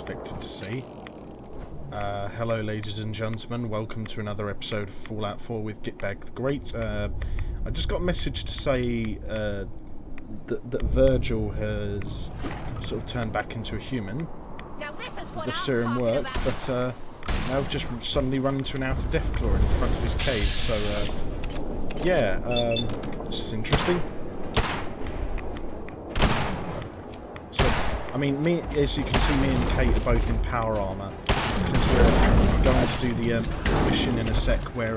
expected to see. Hello ladies and gentlemen, welcome to another episode of Fallout 4 with Gitbag the Great. I just got a message to say that Virgil has sort of turned back into a human. Now this is what The I'm serum talking worked, about. but now I've just suddenly run into an outer Deathclaw in front of his cave, so yeah, this is interesting. I mean, as you can see, me and Kate are both in power armor because we're going to do the mission in a sec where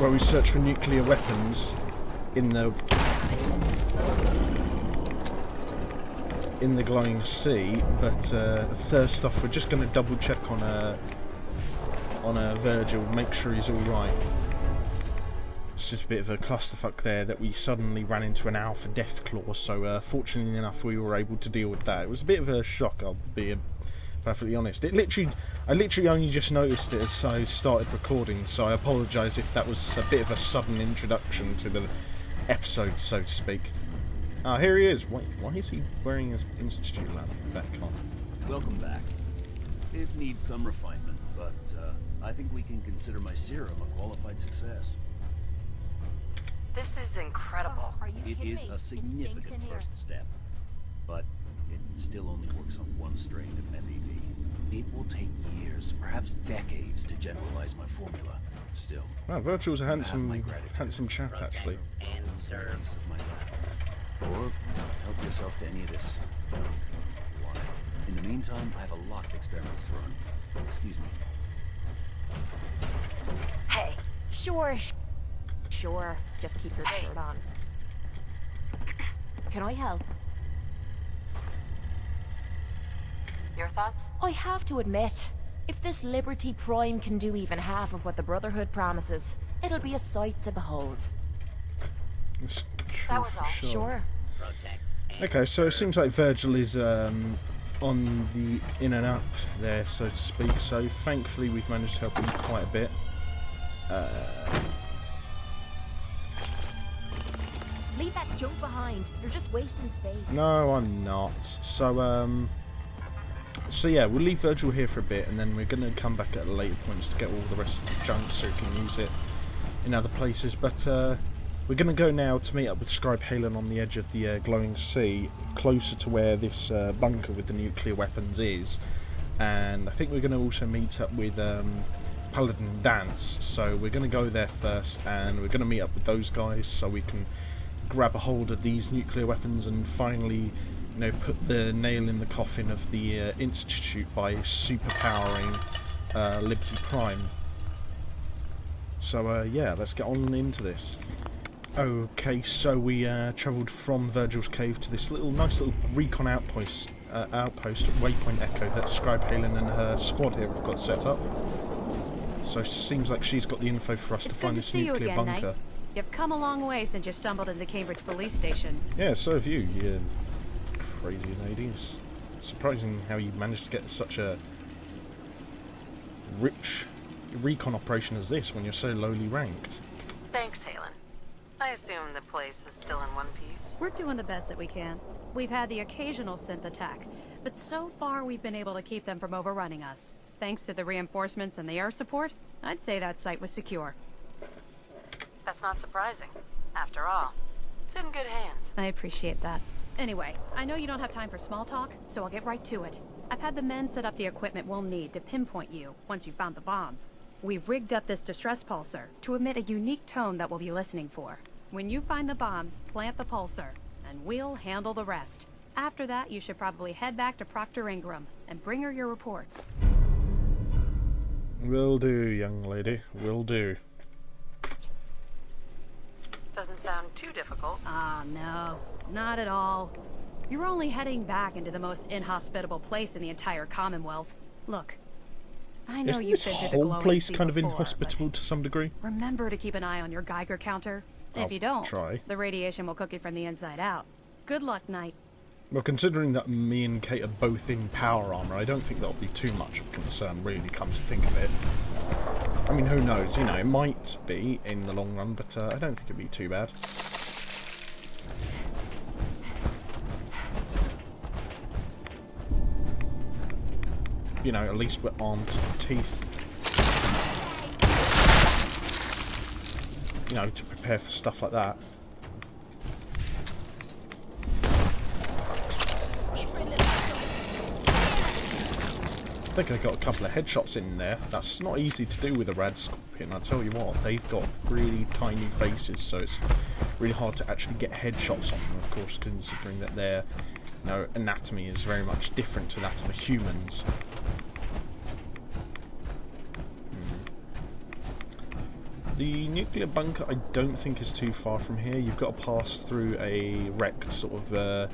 we search for nuclear weapons in the glowing sea. But first off, we're just going to double check on Virgil, make sure he's alright. It's just a bit of a clusterfuck there that we suddenly ran into an alpha Deathclaw, so fortunately enough we were able to deal with that. It was a bit of a shock, I'll be perfectly honest. I literally only just noticed it as I started recording, so I apologise if that was a bit of a sudden introduction to the episode, so to speak. Ah, here he is. Wait, why is he wearing his Institute lab backpack? Welcome back. It needs some refinement, but I think we can consider my serum a qualified success. This is incredible. It is a significant first step, but it still only works on one strain of FEV. It will take years, perhaps decades, to generalize my formula. Still, Wow, Virgil's a handsome chap, actually. and service of my lab. Or help yourself to any of this. If you want it. In the meantime, I have a lot of experiments to run. Excuse me. Hey, Sure. Just keep your shirt on. Can I help? your thoughts? I have to admit, if this Liberty Prime can do even half of what the Brotherhood promises, it'll be a sight to behold. That was all. Sure. Okay, so it seems like Virgil is on the in and up there, so to speak, so thankfully we've managed to help him quite a bit. Leave that junk behind. You're just wasting space. No, I'm not. So yeah, we'll leave Virgil here for a bit, and then we're going to come back at later points to get all the rest of the junk so we can use it in other places. But we're going to go now to meet up with Scribe Halen on the edge of the glowing sea, closer to where this bunker with the nuclear weapons is. And I think we're going to also meet up with Paladin Dance. So we're going to go there first, and we're going to meet up with those guys so we can grab a hold of these nuclear weapons and finally, you know, put the nail in the coffin of the Institute by superpowering Liberty Prime. So yeah, let's get on into this. Okay, so we travelled from Virgil's cave to this nice little recon outpost Waypoint Echo that Scribe Halen and her squad here have got set up. So it seems like she's got the info for us to find this nuclear bunker. Knight. You've come a long way since you stumbled into the Cambridge police station. Yeah, so have you, you crazy lady. It's surprising how you managed to get such a rich recon operation as this when you're so lowly ranked. Thanks, Halen. I assume the place is still in one piece. We're doing the best that we can. We've had the occasional synth attack, but so far we've been able to keep them from overrunning us. Thanks to the reinforcements and the air support, I'd say that site was secure. That's not surprising. After all, it's in good hands. I appreciate that. Anyway, I know you don't have time for small talk, so I'll get right to it. I've had the men set up the equipment we'll need to pinpoint you once you've found the bombs. We've rigged up this distress pulsar to emit a unique tone that we'll be listening for. When you find the bombs, plant the pulsar, and we'll handle the rest. After that, you should probably head back to Proctor Ingram and bring her your report. Will do, young lady. Will do. Doesn't sound too difficult. Ah, no. Not at all. You're only heading back into the most inhospitable place in the entire Commonwealth. Look, I know Isn't you've this been through the whole glowing place sea kind of before, inhospitable to some degree? but remember to keep an eye on your Geiger counter. I'll If you don't, try. the radiation will cook you from the inside out. Good luck, Knight. Well, considering that me and Kate are both in power armor, I don't think that'll be too much of a concern, really, come to think of it. I mean, who knows? You know, it might be in the long run, but I don't think it'd be too bad. You know, at least we're armed to the teeth. You know, to prepare for stuff like that. I think I got a couple of headshots in there. That's not easy to do with a rad scorpion. I tell you what, they've got really tiny faces, so it's really hard to actually get headshots on them. Of course, considering that their, you know, anatomy is very much different to that of the humans. The nuclear bunker I don't think is too far from here. You've got to pass through a wrecked sort of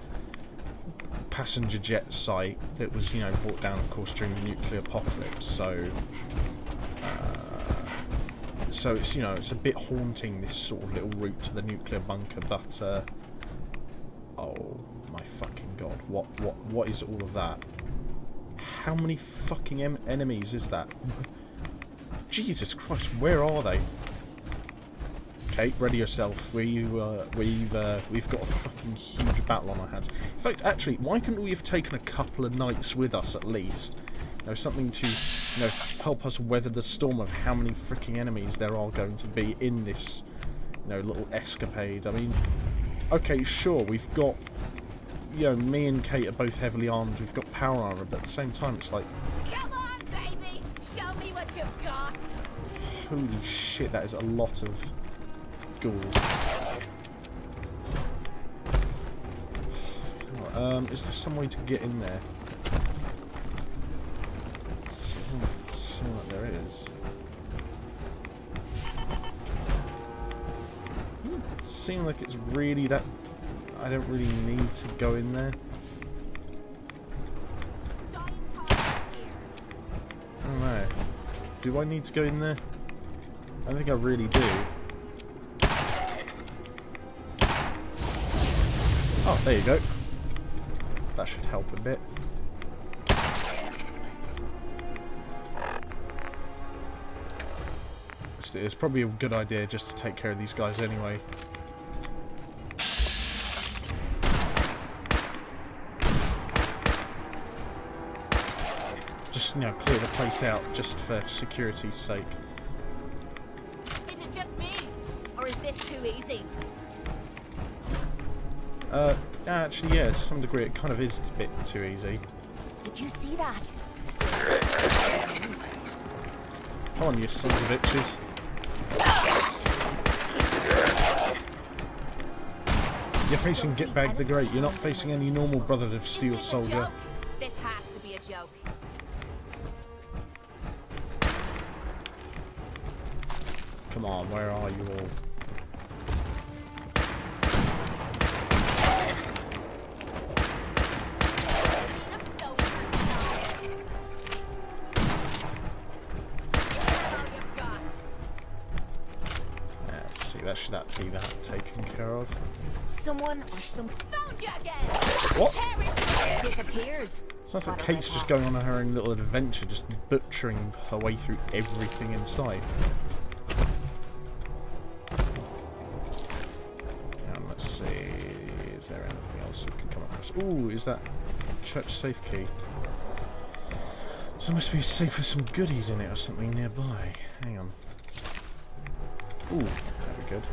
passenger jet site that was, you know, brought down, of course, during the nuclear apocalypse. So it's, you know, it's a bit haunting, this sort of little route to the nuclear bunker. But oh my fucking god, what is all of that? How many fucking enemies is that? Jesus Christ, where are they? Okay, ready yourself. We've got a fucking huge battle on our hands. In fact, actually, why couldn't we have taken a couple of knights with us at least? You know, something to, you know, help us weather the storm of how many freaking enemies there are going to be in this, you know, little escapade. I mean, okay, sure, we've got, you know, me and Kate are both heavily armed. We've got power armor, but at the same time, it's like, Come on, baby! Show me what you've got! holy shit, that is a lot of ghouls. Is there some way to get in there? Seems like there is. Seems like it's really that... I don't really need to go in there. I don't know. Do I need to go in there? I think I really do. Oh, there you go. That should help a bit. It's probably a good idea just to take care of these guys anyway. Just, you know, clear the place out just for security's sake. Is it just me? Or is this too easy? Actually, yeah, to some degree it kind of is a bit too easy. Did you see that? Come on, you sons of bitches. You're facing Gitbag the Great. You're not facing any normal Brotherhood of Steel soldier. This has to be a joke. Come on, where are you all? That be that taken care of. Someone or some found you again. What? Disappeared. Sounds like Kate's just going on her own little adventure, just butchering her way through everything in sight. Let's see, is there anything else we can come across? Ooh, is that church safe key? So there must be a safe with some goodies in it or something nearby. Hang on. Ooh, that'd be good.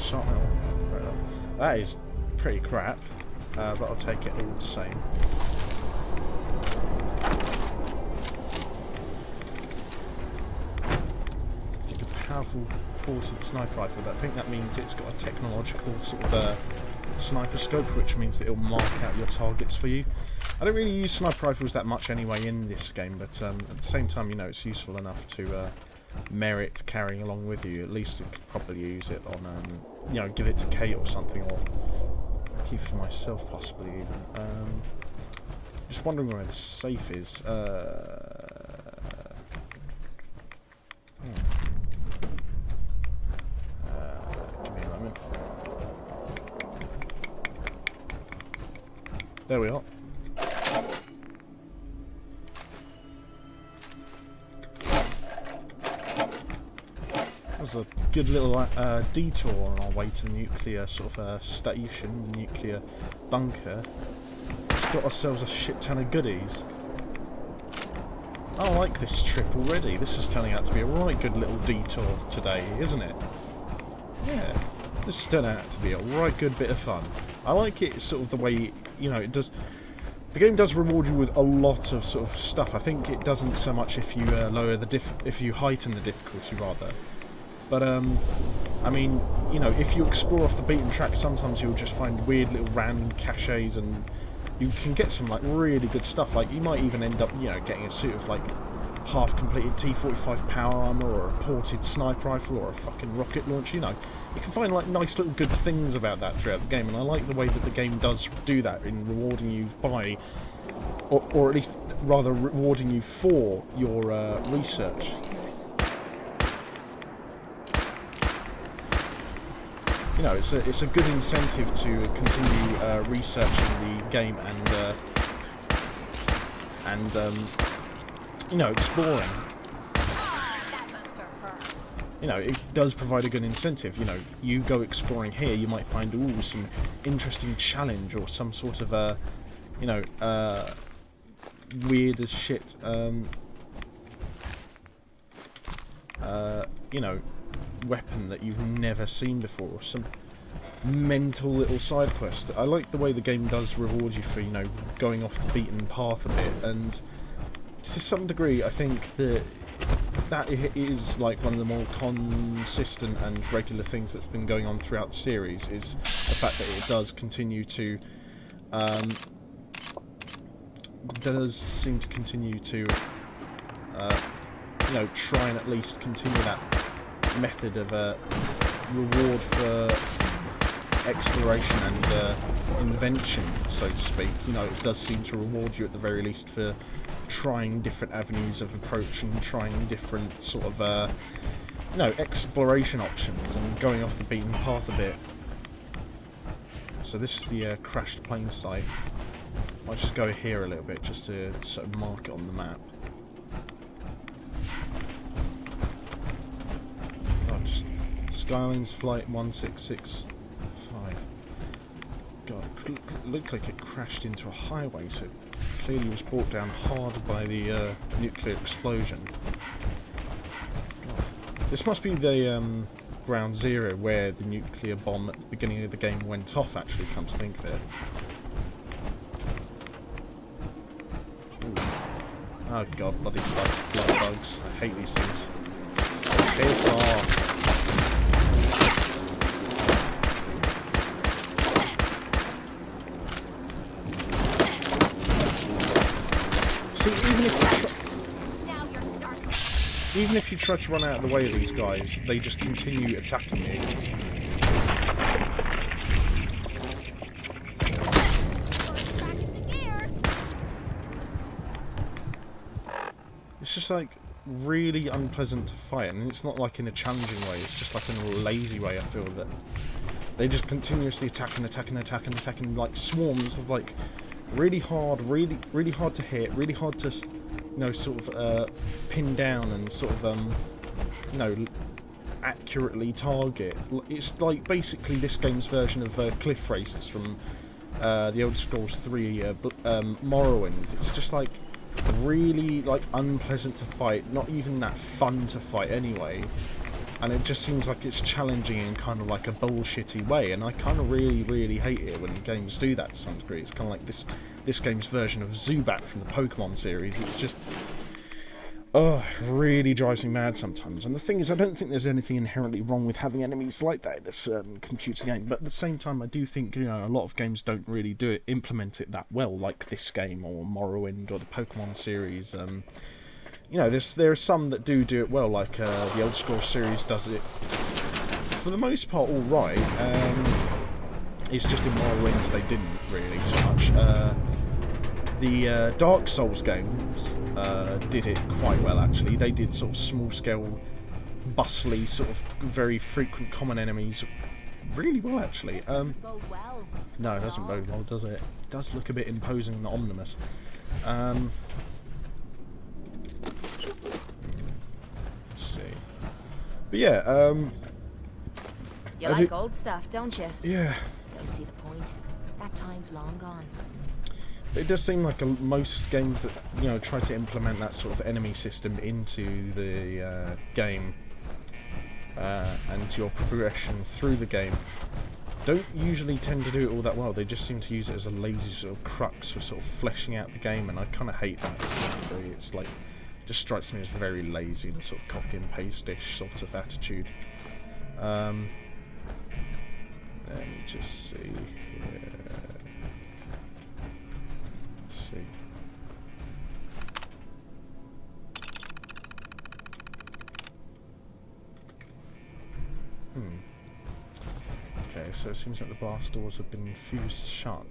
Shot me all. That is pretty crap, but I'll take it all the same. Powerful ported sniper rifle, but I think that means it's got a technological sort of sniper scope, which means that it'll mark out your targets for you. I don't really use sniper rifles that much anyway in this game, but at the same time, you know, it's useful enough to merit carrying along with you. At least it could probably use it on, you know, give it to Kate or something, or keep for myself possibly even. Just wondering where the safe is. Give me a moment. There we are. That was a good little detour on our way to the nuclear sort of station, the nuclear bunker. Just got ourselves a shit ton of goodies. I like this trip already. This is turning out to be a right good little detour today, isn't it? Yeah, this is turning out to be a right good bit of fun. I like it sort of the way, you know, it does. The game does reward you with a lot of sort of stuff. I think it doesn't so much if you if you heighten the difficulty rather. But I mean, you know, if you explore off the beaten track, sometimes you'll just find weird little random caches, and you can get some like really good stuff. Like you might even end up, you know, getting a suit of like half-completed T-45 power armor, or a ported sniper rifle, or a fucking rocket launcher. You know, you can find like nice little good things about that throughout the game, and I like the way that the game does do that in rewarding you by, or at least rather rewarding you for your research. You know, it's a good incentive to continue researching the game and you know, exploring. You know, it does provide a good incentive. You know, you go exploring here, you might find some interesting challenge or some sort of you know, weird as shit you know, weapon that you've never seen before, or some mental little side quest. I like the way the game does reward you for, you know, going off the beaten path a bit, and to some degree I think that is like one of the more consistent and regular things that's been going on throughout the series, is the fact that it does continue to seem to continue to you know, try and at least continue that method of reward for exploration and invention, so to speak. You know, it does seem to reward you at the very least for trying different avenues of approach and trying different sort of you know, exploration options and going off the beaten path a bit. So this is the crashed plane site. I'll just go here a little bit just to sort of mark it on the map. Skylines Flight 1665. God, looked like it crashed into a highway, so it clearly was brought down hard by the nuclear explosion. God. This must be the ground zero where the nuclear bomb at the beginning of the game went off, actually, come to think of it. Ooh. Oh god, bloody blood bugs. I hate these things. Piss off. Even if you try to run out of the way of these guys, they just continue attacking you. It's just like really unpleasant to fight, and it's not like in a challenging way, it's just like in a lazy way. I feel that they just continuously attacking like swarms of like really hard to hit, really hard to, you know, sort of pin down and sort of you know, accurately target. It's like basically this game's version of Cliff Races from the Elder Scrolls 3 Morrowind. It's just like really like unpleasant to fight, not even that fun to fight anyway, and it just seems like it's challenging in kind of like a bullshitty way, and I kind of really hate it when games do that to some degree. It's kind of like this game's version of Zubat from the Pokemon series. It's just, oh, it really drives me mad sometimes. And the thing is, I don't think there's anything inherently wrong with having enemies like that in a certain computer game, but at the same time I do think, you know, a lot of games don't really implement it that well, like this game or Morrowind or the Pokemon series. You know, there are some that do it well, like the Elder Scrolls series does it for the most part all right. It's just in Morrowind they didn't really so much. The Dark Souls games did it quite well, actually. They did sort of small-scale, bustly, sort of very frequent common enemies really well, actually. This doesn't bode well. No, it doesn't bode well, does it? It does look a bit imposing and ominous. Let's see. But yeah, You like old stuff, don't you? yeah. Don't see the point. That time's long gone. It does seem like most games that, you know, try to implement that sort of enemy system into the game and your progression through the game don't usually tend to do it all that well. They just seem to use it as a lazy sort of crux for sort of fleshing out the game, and I kind of hate that. It's like, just strikes me as very lazy and sort of copy and paste-ish sort of attitude. Let me just see. See. Okay, so it seems like the blast doors have been fused shut.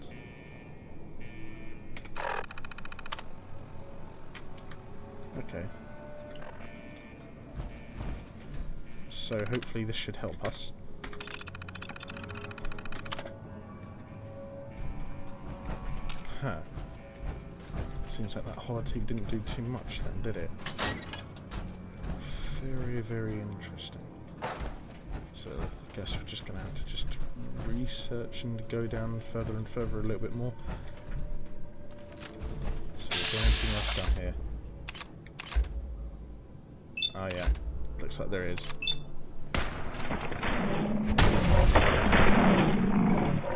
Okay. So hopefully this should help us. Huh. Seems like that holotape didn't do too much then, did it? Very, very interesting. So I guess we're just going to have to just research and go down further and further a little bit more. So is there anything else down here? Oh yeah, looks like there is.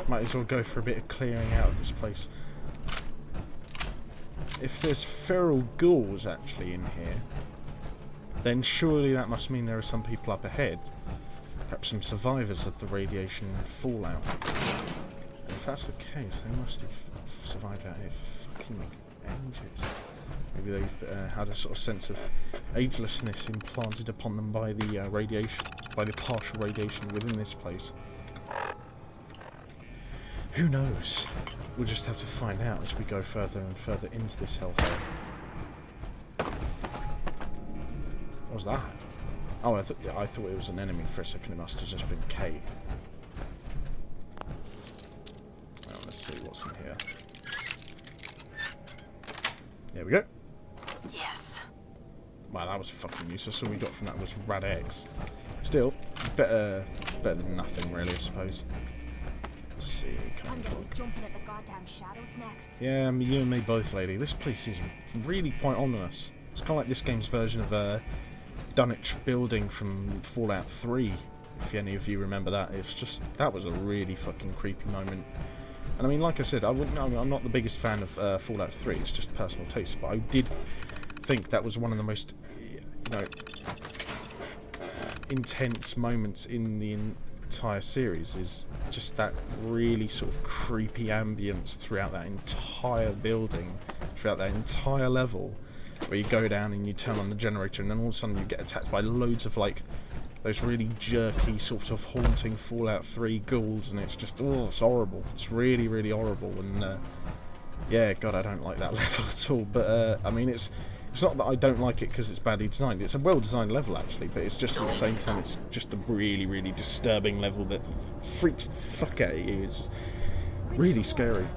Might as well go for a bit of clearing out of this place. If there's feral ghouls actually in here, then surely that must mean there are some people up ahead. Perhaps some survivors of the radiation fallout. And if that's the case, they must have survived out here for fucking ages. Maybe they've had a sort of sense of agelessness implanted upon them by the radiation, by the partial radiation within this place. Who knows? We'll just have to find out as we go further and further into this hellhole. What was that? Oh, I thought it was an enemy for a second. It must have just been Kate. Well, let's see what's in here. There we go. Yes. Wow, that was fucking useless. All we got from that was rad eggs. Still, better than nothing, really, I suppose. Let's see. I'm gonna be jumping at the goddamn shadows next. Yeah, you and me both, lady. This place is really quite ominous. It's kind of like this game's version of Dunwich Building from Fallout 3, if any of you remember that. It's just, that was a really fucking creepy moment. And I mean, like I said, I'm not the biggest fan of Fallout 3, it's just personal taste, but I did think that was one of the most, you know, intense moments in the entire series, is just that really sort of creepy ambience throughout that entire building, throughout that entire level, where you go down and you turn on the generator and then all of a sudden you get attacked by loads of like those really jerky sort of haunting Fallout 3 ghouls, and it's just, oh, it's horrible. It's really, really horrible, and yeah, God, I don't like that level at all. But I mean, it's not that I don't like it because it's badly designed. It's a well-designed level actually, but it's just at the same time, it's just a really, really disturbing level that freaks the fuck out of you. It's really scary.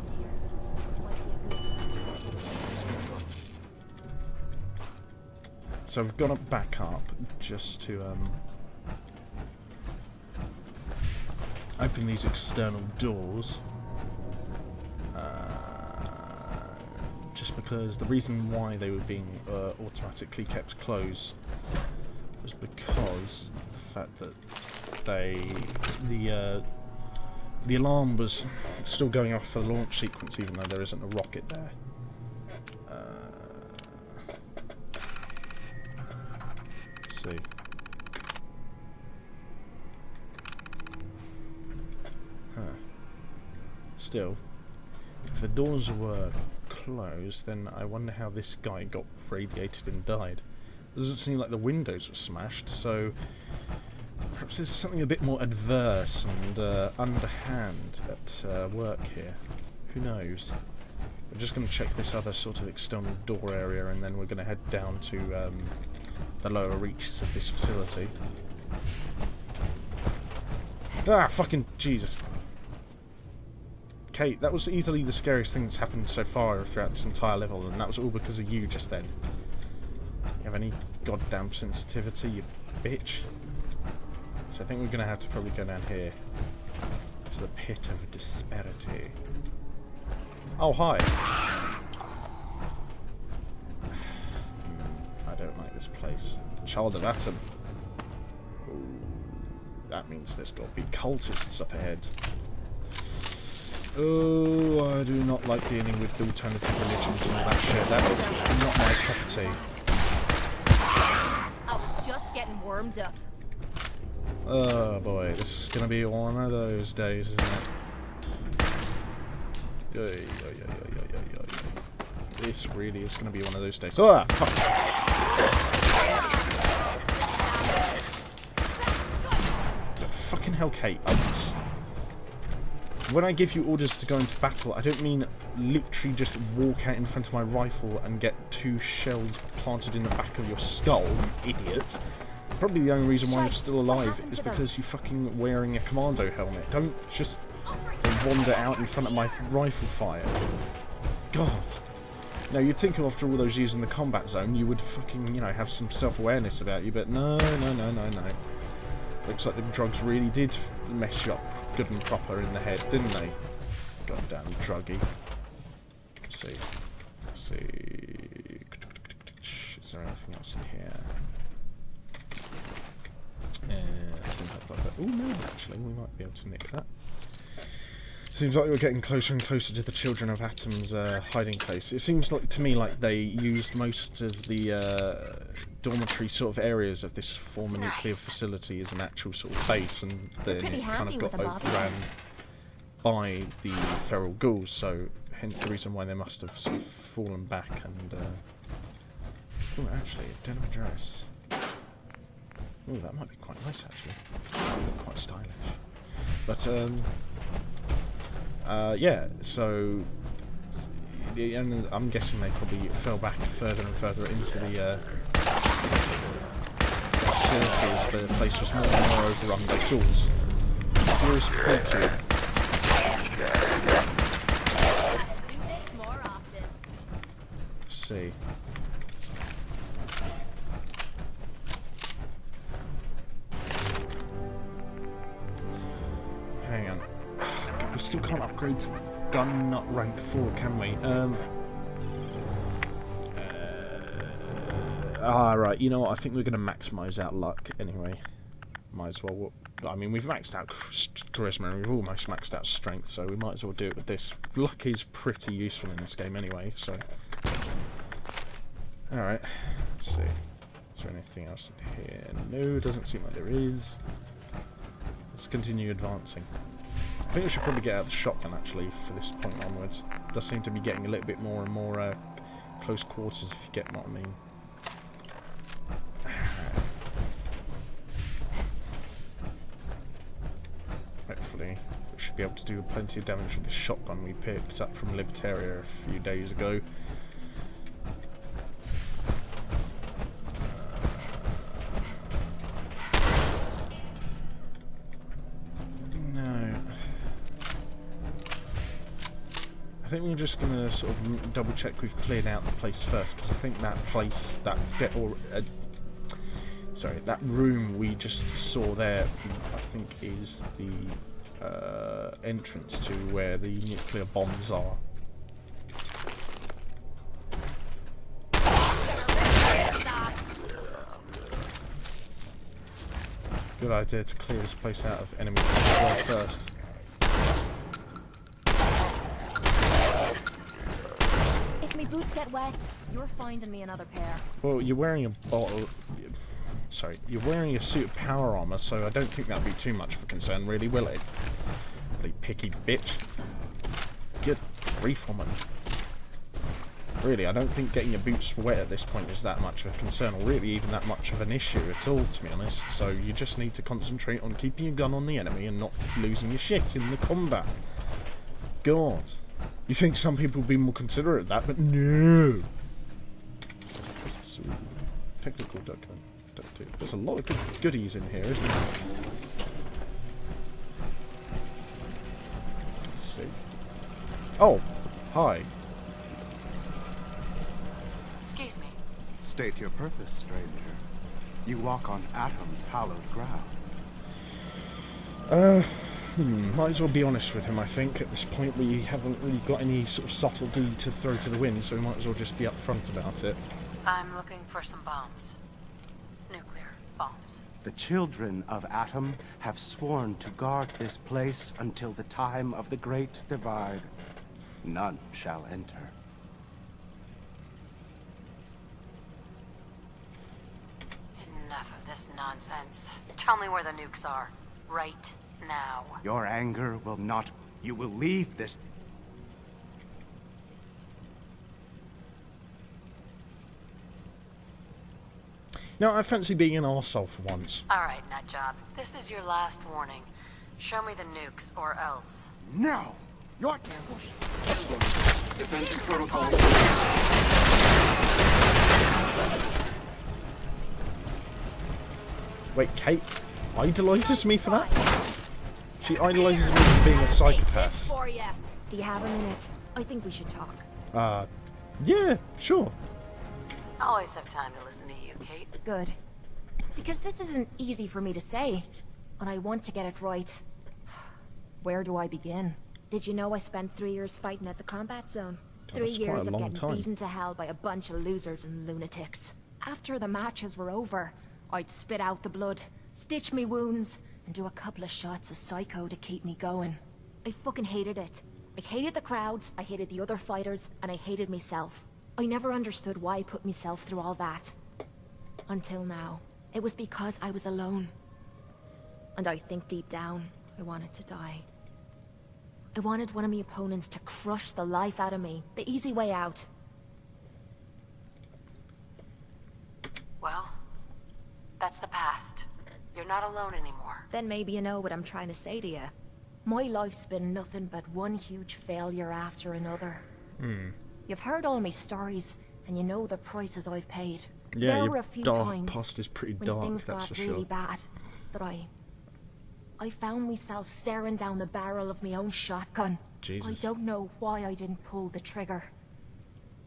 So we've got to back up just to open these external doors. Just because the reason why they were being automatically kept closed was because the fact that the alarm was still going off for the launch sequence, even though there isn't a rocket there. Let's see. Still, if the doors were closed, then I wonder how this guy got radiated and died. It doesn't seem like the windows were smashed, so perhaps there's something a bit more adverse and underhand at work here. Who knows? We're just going to check this other sort of external door area, and then we're going to head down to the lower reaches of this facility. Ah, fucking Jesus. Kate, that was easily the scariest thing that's happened so far throughout this entire level, and that was all because of you just then. You have any goddamn sensitivity, you bitch? So I think we're going to have to probably go down here to the pit of disparity. Oh, hi. I don't like this place. The Child of Atom. Ooh, that means there's got to be cultists up ahead. Oh, I do not like dealing with alternative religions and all that shit. That is not my cup of tea. I was just getting warmed up. Oh boy, this is gonna be one of those days, isn't it? This really is gonna be one of those days. Oh, fuck. Fucking hell, Kate. When I give you orders to go into battle, I don't mean literally just walk out in front of my rifle and get 2 shells planted in the back of your skull, you idiot. Probably the only reason why you're still alive is because you're fucking wearing a commando helmet. Don't just wander out in front of my rifle fire. God. Now, you'd think after all those years in the combat zone, you would fucking, you know, have some self-awareness about you, but no. Looks like the drugs really did mess you up good and proper in the head, didn't they? Goddamn druggy. Let's see. Is there anything else in here? Oh no, actually, we might be able to nick that. Seems like we're getting closer and closer to the Children of Atom's hiding place. It seems like to me like they used most of the dormitory sort of areas of this former nuclear facility as an actual sort of base, and then it kind of got overrun by the feral ghouls, so hence the reason why they must have sort of fallen back and... Oh, actually, a denim dress. Oh, that might be quite nice, actually. Quite stylish. But, yeah, so... And I'm guessing they probably fell back further and further into the facilities. The place was more and more overrun by ghouls. Here's plenty. Do this more often. Let's see. Hang on. We still can't upgrade to gun nut rank 4, can we? Right, you know what, I think we're going to maximise our luck anyway. Might as well, I mean, we've maxed out charisma and we've almost maxed out strength, so we might as well do it with this. Luck is pretty useful in this game anyway, so... Alright, let's see. Is there anything else in here? No, doesn't seem like there is. Let's continue advancing. I think we should probably get out the shotgun actually for this point onwards. It does seem to be getting a little bit more and more close quarters, if you get what I mean. Hopefully we should be able to do plenty of damage with the shotgun we picked up from Libertaria a few days ago. I think we're just going to sort of double check we've cleared out the place first, because I think that place, that bit, or sorry, that room we just saw there, I think is the entrance to where the nuclear bombs are. Good idea to clear this place out of enemies first. If my boots get wet, you're finding me another pair. Well, you're wearing a bottle... Sorry, you're wearing a suit of power armor, so I don't think that'll be too much of a concern, really, will it? Bloody picky bitch. Good grief, woman. Really, I don't think getting your boots wet at this point is that much of a concern, or really even that much of an issue at all, to be honest. So you just need to concentrate on keeping your gun on the enemy and not losing your shit in the combat. God. You think some people would be more considerate of that, but no. Technical document. There's a lot of good goodies in here, isn't there? Let's see. Oh, hi. Excuse me. State your purpose, stranger. You walk on Atom's hallowed ground. Might as well be honest with him, I think. At this point, we haven't really got any sort of subtlety to throw to the wind, so we might as well just be upfront about it. I'm looking for some bombs. Nuclear bombs. The children of Atom have sworn to guard this place until the time of the Great Divide. None shall enter. Enough of this nonsense. Tell me where the nukes are. Right now. Your anger will not... You will leave this... No, I fancy being an arsehole for once. Alright, nutjob. This is your last warning. Show me the nukes, or else. No! You're... Defensive protocols. Wait, Kate idolizes me for that? She idolizes me for being a psychopath. Do you have a minute? I think we should talk. Yeah, sure. Always have time to listen to you, Kate. Good. Because this isn't easy for me to say, and I want to get it right. Where do I begin? Did you know I spent 3 years fighting at the combat zone? God, 3 that's quite years a of long getting time. beaten to hell by a bunch of losers and lunatics. After the matches were over, I'd spit out the blood, stitch me wounds, and do a couple of shots of Psycho to keep me going. I fucking hated it. I hated the crowds, I hated the other fighters, and I hated myself. I never understood why I put myself through all that. Until now. It was because I was alone. And I think deep down, I wanted to die. I wanted one of my opponents to crush the life out of me. The easy way out. Well, that's the past. You're not alone anymore. Then maybe you know what I'm trying to say to you. My life's been nothing but one huge failure after another. You've heard all my stories, and you know the prices I've paid. Yeah, there your were a few dark times past is pretty when dark, things that's got for really sure. bad that I found myself staring down the barrel of my own shotgun. Jesus. I don't know why I didn't pull the trigger.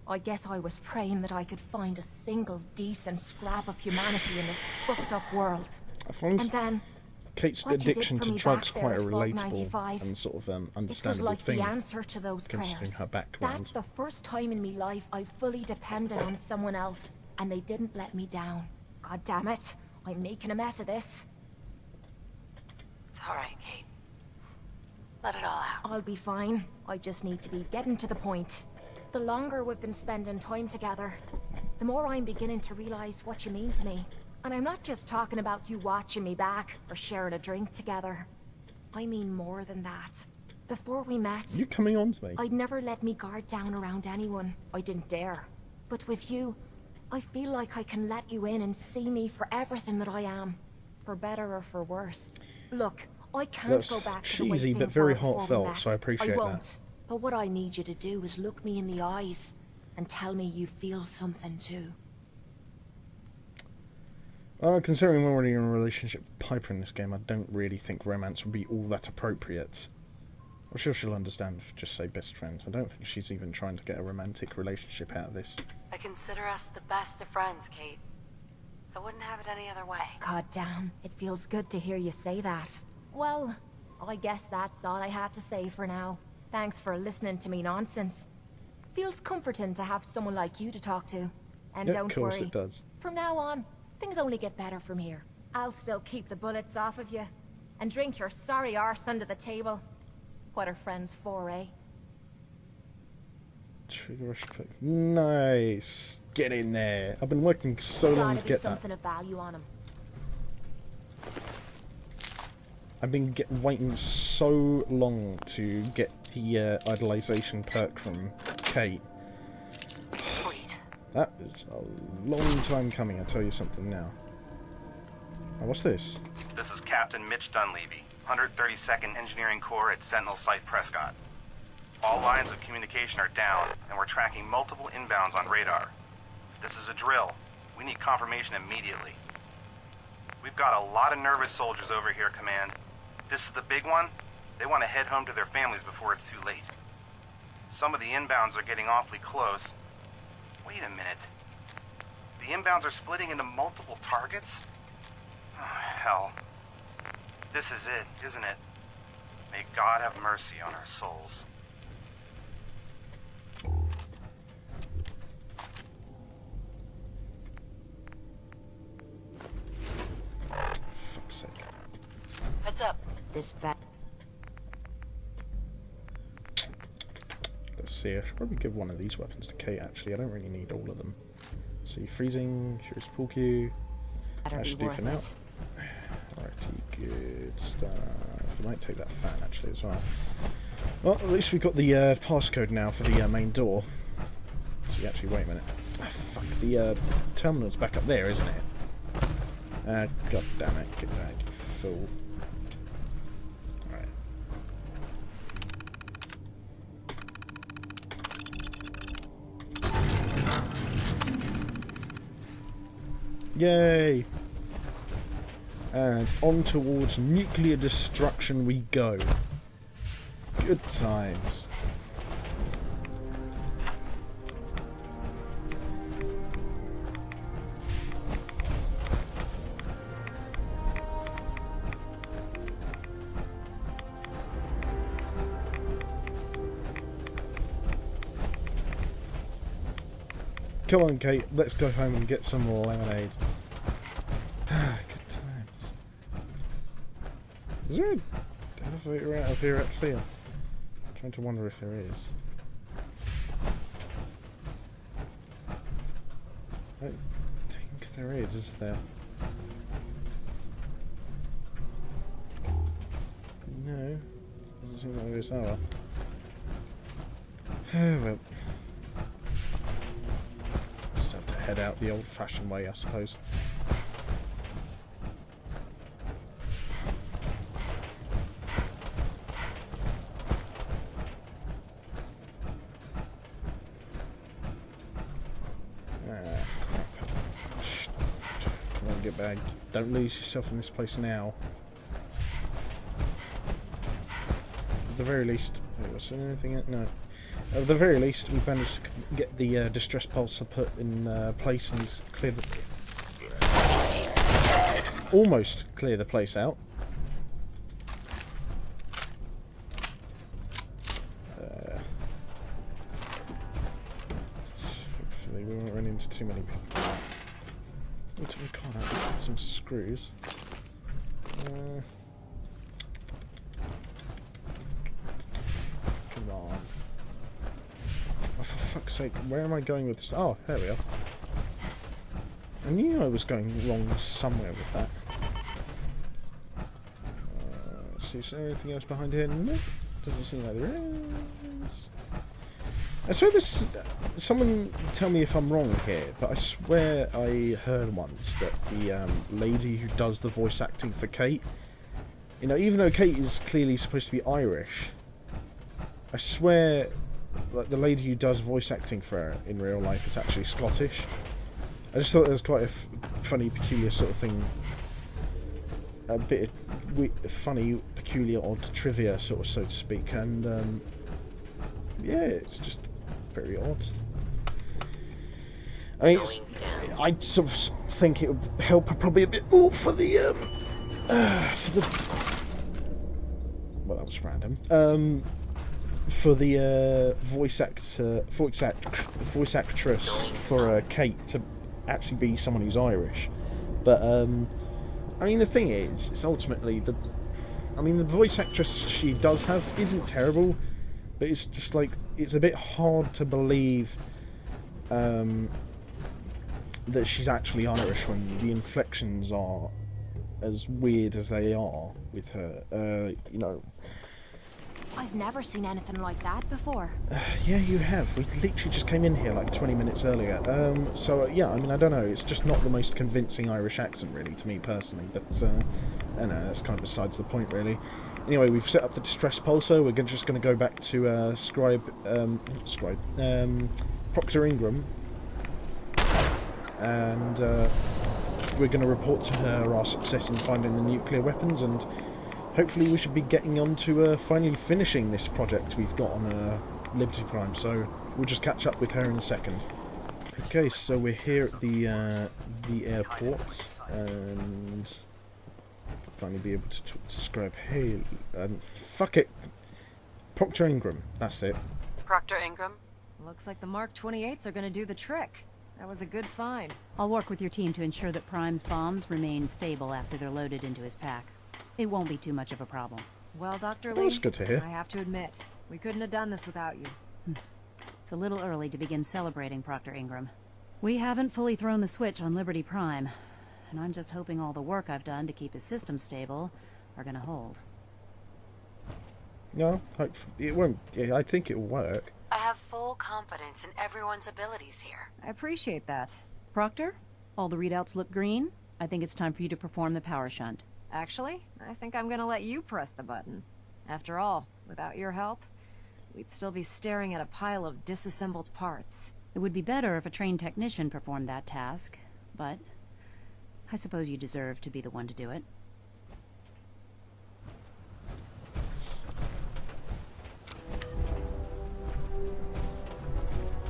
I guess I was praying that I could find a single decent scrap of humanity in this fucked up world. I find And then Kate's what you did addiction for to me drugs back there quite a at Vault relatable 95, and sort of it was understandable like thing. the answer to those considering prayers. her background. That's the first time in my life I fully depended on someone else, and they didn't let me down. God damn it, I'm making a mess of this. It's alright, Kate. Let it all out. I'll be fine. I just need to be getting to the point. The longer we've been spending time together, the more I'm beginning to realize what you mean to me. And I'm not just talking about you watching me back or sharing a drink together. I mean more than that. Before we met, You coming on to me? I'd never let me guard down around anyone. I didn't dare. But with you, I feel like I can let you in and see me for everything that I am. For better or for worse. Look, I can't That's go back to the way cheesy, but things very were before we heartfelt, met. so I appreciate that. won't. But what I need you to do is look me in the eyes and tell me you feel something too. Considering we're already in a relationship with Piper in this game, I don't really think romance would be all that appropriate. I'm sure she'll understand if we just say best friends. I don't think she's even trying to get a romantic relationship out of this. I consider us the best of friends, Kate. I wouldn't have it any other way. God damn, it feels good to hear you say that. Well, I guess that's all I had to say for now. Thanks for listening to me nonsense. Feels comforting to have someone like you to talk to. And Yeah, don't of course worry, it does. from now on, things only get better from here. I'll still keep the bullets off of you. And drink your sorry arse under the table. What are friends for, eh? Trigger rush click. Nice. Get in there. I've been working so long Gotta to be get that. something of value on him. I've been waiting so long to get the idolization perk from Kate. Sweet. That is a long time coming, I'll tell you something now. Oh, what's this? This is Captain Mitch Dunleavy, 132nd Engineering Corps at Sentinel Site Prescott. All lines of communication are down, and we're tracking multiple inbounds on radar. This is a drill. We need confirmation immediately. We've got a lot of nervous soldiers over here, Command. This is the big one. They want to head home to their families before it's too late. Some of the inbounds are getting awfully close. Wait a minute. The inbounds are splitting into multiple targets? Oh, hell. This is it, isn't it? May God have mercy on our souls. Fuck's sake. Heads up. This bad. Let's see, I should probably give one of these weapons to Kate, actually. I don't really need all of them. See, freezing, curious pull cue. Better be Should do worth for now. it. Alrighty, good stuff. I might take that fan, actually, as well. Well, at least we've got the passcode now for the main door. See, actually, wait a minute. Ah, fuck, the terminal's back up there, isn't it? God damn it, get back, you fool. Alright. Yay! And on towards nuclear destruction we go. Good times. Come on, Kate, let's go home and get some more lemonade. Good times. Is there a elevator out of here actually? I'm trying to wonder if there is. I don't think there is there? No. Doesn't seem like there is. Oh well. Oh well. Just have to head out the old-fashioned way, I suppose. Come on, get back. Don't lose yourself in this place now. At the very least, wait, was there anything? No. At the very least, we've managed to get the distress pulsar put in place and clear the... almost clear the place out. Hopefully we won't run into too many people. Until we can't have some screws. Come on. Oh, for fuck's sake, where am I going with this? Oh, there we are. I knew I was going wrong somewhere with that. Let's see, is there anything else behind here? Nope. Doesn't seem like there is. I swear this... someone tell me if I'm wrong here, but I swear I heard once that the lady who does the voice acting for Kate, you know, even though Kate is clearly supposed to be Irish, I swear like the lady who does voice acting for her in real life is actually Scottish. I just thought it was quite a funny, peculiar sort of thing. A bit of funny, peculiar, odd trivia, sort of, so to speak, and yeah, it's just very odd. I mean, I sort of think it would help probably a bit more for the well, that was random. For the voice actress for Kate to actually be someone who's Irish, but I mean the thing is, it's ultimately the voice actress she does have isn't terrible, but it's just like it's a bit hard to believe that she's actually Irish when the inflections are as weird as they are with her. You know. I've never seen anything like that before. Yeah, you have. We literally just came in here like 20 minutes earlier. So yeah, I mean, I don't know. It's just not the most convincing Irish accent, really, to me personally. But I don't know. That's kind of besides the point, really. Anyway, we've set up the distress pulsar. We're just going to go back to Proctor Ingram, and we're going to report to her our success in finding the nuclear weapons, and hopefully we should be getting on to finally finishing this project we've got on Liberty Prime. So we'll just catch up with her in a second. Okay, so we're here at the airport, and finally be able to talk to Scribe. Hey, fuck it, Proctor Ingram. That's it. Proctor Ingram? Looks like the Mark 28s are gonna do the trick. That was a good find. I'll work with your team to ensure that Prime's bombs remain stable after they're loaded into his pack. It won't be too much of a problem. Well, Dr. Well, Lee, that's good to hear. I have to admit, we couldn't have done this without you. It's a little early to begin celebrating, Proctor Ingram. We haven't fully thrown the switch on Liberty Prime, and I'm just hoping all the work I've done to keep his system stable are gonna hold. No, it won't. Yeah, I think it'll work. I have full confidence in everyone's abilities here. I appreciate that. Proctor, all the readouts look green. I think it's time for you to perform the power shunt. Actually, I think I'm gonna let you press the button. After all, without your help, we'd still be staring at a pile of disassembled parts. It would be better if a trained technician performed that task, but I suppose you deserve to be the one to do it.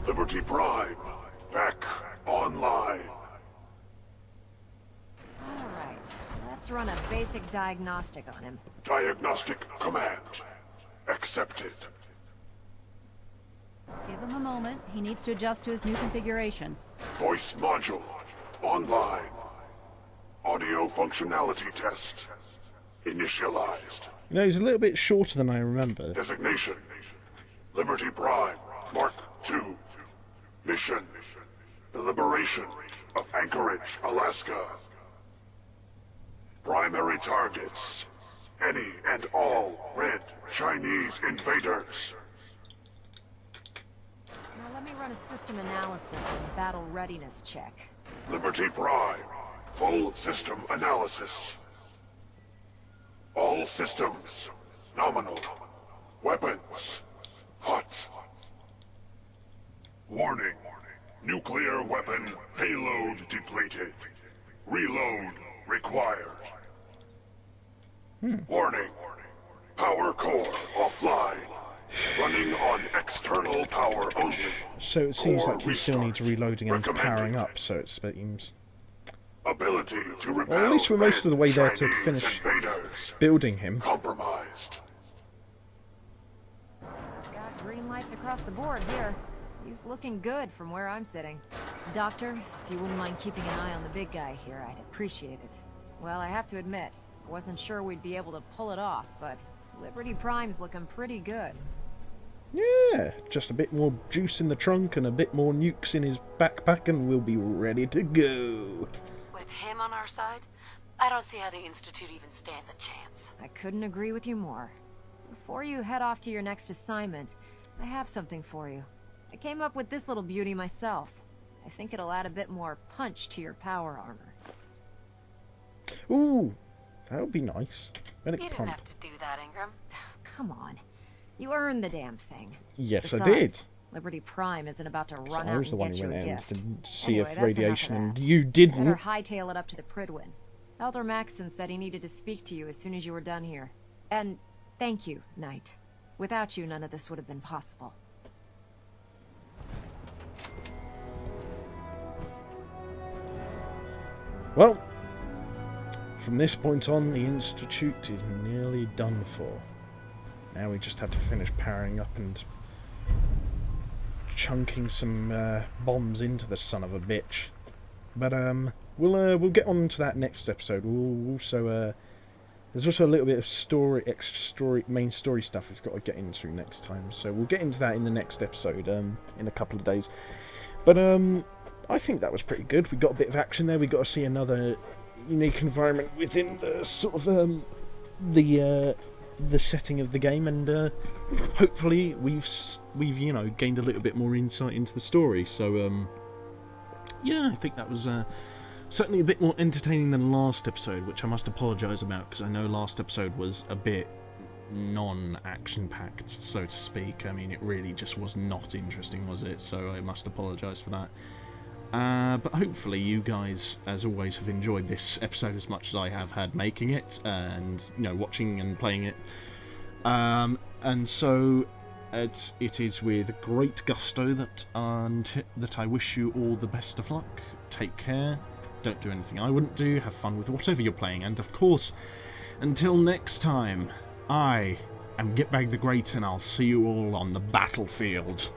Liberty Prime, back online. Alright, let's run a basic diagnostic on him. Diagnostic command accepted. Give him a moment. He needs to adjust to his new configuration. Voice module online. Audio functionality test initialized. You know, he's a little bit shorter than I remember. Designation Liberty Prime Mark II. Mission the liberation of Anchorage, Alaska. Primary targets any and all red Chinese invaders. Now let me run a system analysis and battle readiness check. Liberty Prime full system analysis. All systems nominal. Weapons hot. Warning. Nuclear weapon payload depleted. Reload required. Warning. Power core offline. Running on external power only. So it seems Core like he still needs restart. reloading and powering Recommended. up, so it seems... Ability to repel Well, at least we're most of the way there to Chinese finish invaders. building him. Compromised. Got green lights across the board here. He's looking good from where I'm sitting. Doctor, if you wouldn't mind keeping an eye on the big guy here, I'd appreciate it. Well, I have to admit, I wasn't sure we'd be able to pull it off, but Liberty Prime's looking pretty good. Yeah, just a bit more juice in the trunk and a bit more nukes in his backpack and we'll be ready to go. With him on our side, I don't see how the Institute even stands a chance. I couldn't agree with you more. Before you head off to your next assignment, I have something for you. I came up with this little beauty myself. I think it'll add a bit more punch to your power armor. Ooh, that would be nice. When it You didn't comes. have to do that, Ingram. Come on. You earned the damn thing. Yes, I Besides, did. Liberty Prime isn't about to So run I out was the and one get who you a went in gift. to see Anyway, if that's enough radiation of and that. you Better didn't. hightail it up to the Pridwin. Elder Maxon said he needed to speak to you as soon as you were done here. And thank you, Knight. Without you, none of this would have been possible. Well, from this point on, the Institute is nearly done for. Now we just have to finish powering up and chunking some bombs into the son of a bitch. But we'll get on to that next episode. We'll also there's also a little bit of extra story, main story stuff we've got to get into next time. So we'll get into that in the next episode in a couple of days. But I think that was pretty good. We got a bit of action there. We got to see another unique environment within the sort of the setting of the game, and hopefully we've you know gained a little bit more insight into the story. So yeah, I think that was certainly a bit more entertaining than last episode, which I must apologise about because I know last episode was a bit non-action-packed, so to speak. I mean, it really just was not interesting, was it? So I must apologise for that. But hopefully you guys, as always, have enjoyed this episode as much as I have had making it, and, you know, watching and playing it. And so it is with great gusto that I wish you all the best of luck. Take care. Don't do anything I wouldn't do. Have fun with whatever you're playing. And, of course, until next time, I am Gitbag the Great, and I'll see you all on the battlefield.